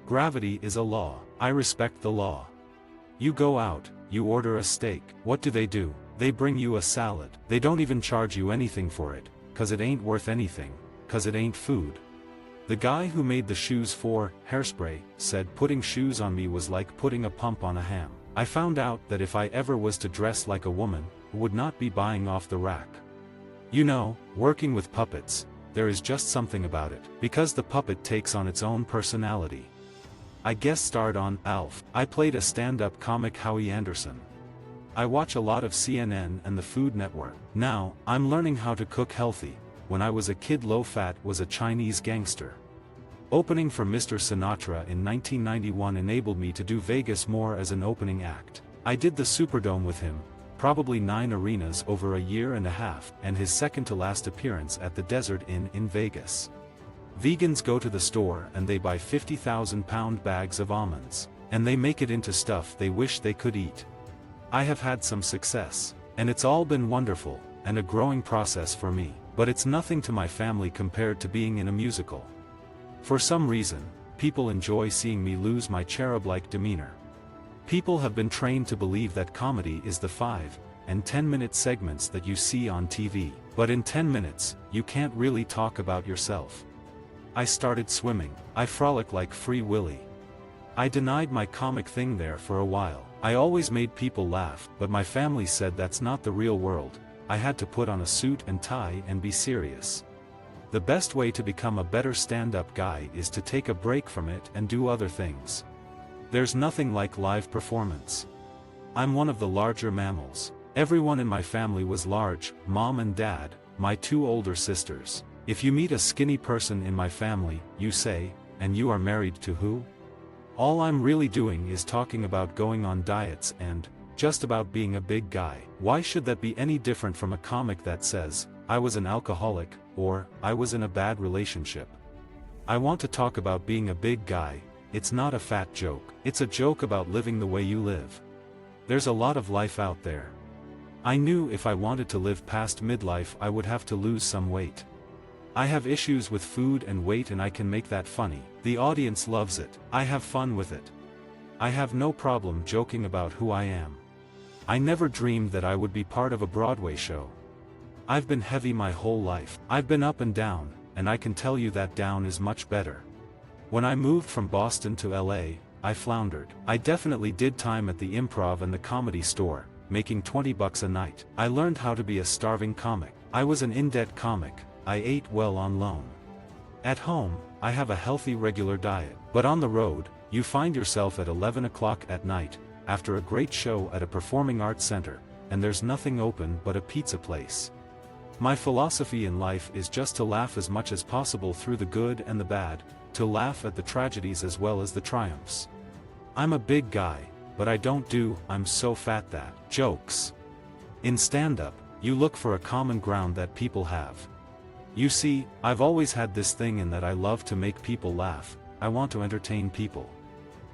Gravity is a law. I respect the law. You go out, you order a steak. What do? They bring you a salad. They don't even charge you anything for it, 'cause it ain't worth anything, 'cause it ain't food. The guy who made the shoes for Hairspray said putting shoes on me was like putting a pump on a ham. I found out that if I ever was to dress like a woman, I would not be buying off the rack. You know, working with puppets, there is just something about it, because the puppet takes on its own personality. I guest starred on Alf. I played a stand-up comic Howie Anderson. I watch a lot of CNN and the Food Network. Now, I'm learning how to cook healthy. When I was a kid, low-fat was a Chinese gangster. Opening for Mr. Sinatra in 1991 enabled me to do Vegas more as an opening act. I did the Superdome with him, probably 9 arenas over a year and a half, and his second-to-last appearance at the Desert Inn in Vegas. Vegans go to the store and they buy 50,000-pound bags of almonds, and they make it into stuff they wish they could eat. I have had some success, and it's all been wonderful, and a growing process for me. But it's nothing to my family compared to being in a musical. For some reason, people enjoy seeing me lose my cherub-like demeanor. People have been trained to believe that comedy is the 5 and 10-minute segments that you see on TV. But in 10 minutes, you can't really talk about yourself. I started swimming. I frolic like Free Willy. I denied my comic thing there for a while. I always made people laugh, but my family said that's not the real world. I had to put on a suit and tie and be serious. The best way to become a better stand-up guy is to take a break from it and do other things. There's nothing like live performance. I'm one of the larger mammals. Everyone in my family was large, mom and dad, my 2 older sisters. If you meet a skinny person in my family, you say, "And you are married to who?" All I'm really doing is talking about going on diets and just about being a big guy. Why should that be any different from a comic that says, "I was an alcoholic," or "I was in a bad relationship"? I want to talk about being a big guy. It's not a fat joke. It's a joke about living the way you live. There's a lot of life out there. I knew if I wanted to live past midlife I would have to lose some weight. I have issues with food and weight, and I can make that funny. The audience loves it. I have fun with it. I have no problem joking about who I am. I never dreamed that I would be part of a Broadway show. I've been heavy my whole life. I've been up and down, and I can tell you that down is much better. When I moved from Boston to LA, I floundered. I definitely did time at the Improv and the Comedy Store, making $20 a night. I learned how to be a starving comic. I was an in-debt comic. I ate well on loan. At home, I have a healthy regular diet. But on the road, you find yourself at 11 o'clock at night, after a great show at a performing arts center, and there's nothing open but a pizza place. My philosophy in life is just to laugh as much as possible through the good and the bad, to laugh at the tragedies as well as the triumphs. I'm a big guy, but I don't do "I'm so fat that" jokes. In stand-up, you look for a common ground that people have. You see, I've always had this thing in that I love to make people laugh. I want to entertain people.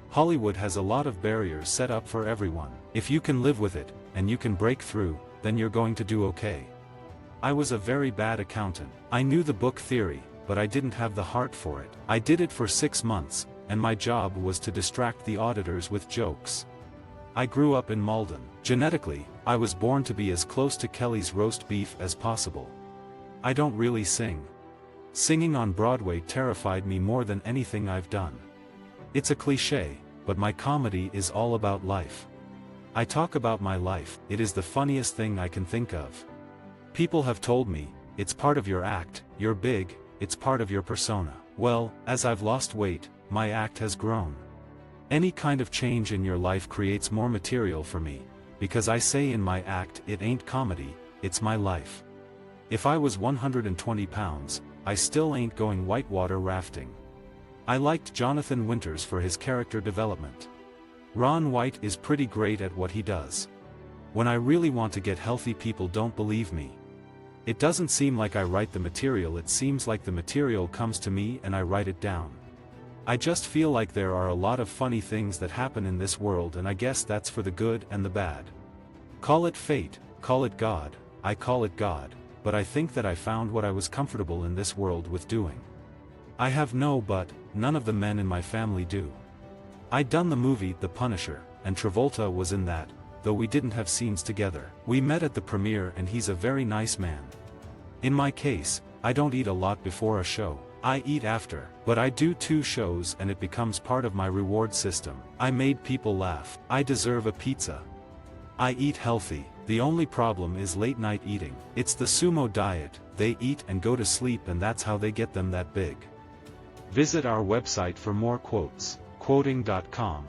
Hollywood has a lot of barriers set up for everyone. If you can live with it, and you can break through, then you're going to do okay. I was a very bad accountant. I knew the book theory, but I didn't have the heart for it. I did it for 6 months, and my job was to distract the auditors with jokes. I grew up in Malden. Genetically, I was born to be as close to Kelly's roast beef as possible. I don't really sing. Singing on Broadway terrified me more than anything I've done. It's a cliché, but my comedy is all about life. I talk about my life. It is the funniest thing I can think of. People have told me, it's part of your act, you're big, it's part of your persona. Well, as I've lost weight, my act has grown. Any kind of change in your life creates more material for me, because I say in my act it ain't comedy, it's my life. If I was 120 pounds, I still ain't going whitewater rafting. I liked Jonathan Winters for his character development. Ron White is pretty great at what he does. When I really want to get healthy, people don't believe me. It doesn't seem like I write the material, it seems like the material comes to me and I write it down. I just feel like there are a lot of funny things that happen in this world, and I guess that's for the good and the bad. Call it fate, call it God, I call it God, but I think that I found what I was comfortable in this world with doing. I have no but, none of the men in my family do. I'd done the movie The Punisher, and Travolta was in that, though we didn't have scenes together. We met at the premiere and he's a very nice man. In my case, I don't eat a lot before a show. I eat after, but I do 2 shows and it becomes part of my reward system. I made people laugh. I deserve a pizza. I eat healthy. The only problem is late night eating. It's the sumo diet. They eat and go to sleep and that's how they get them that big. Visit our website for more quotes, quoting.com.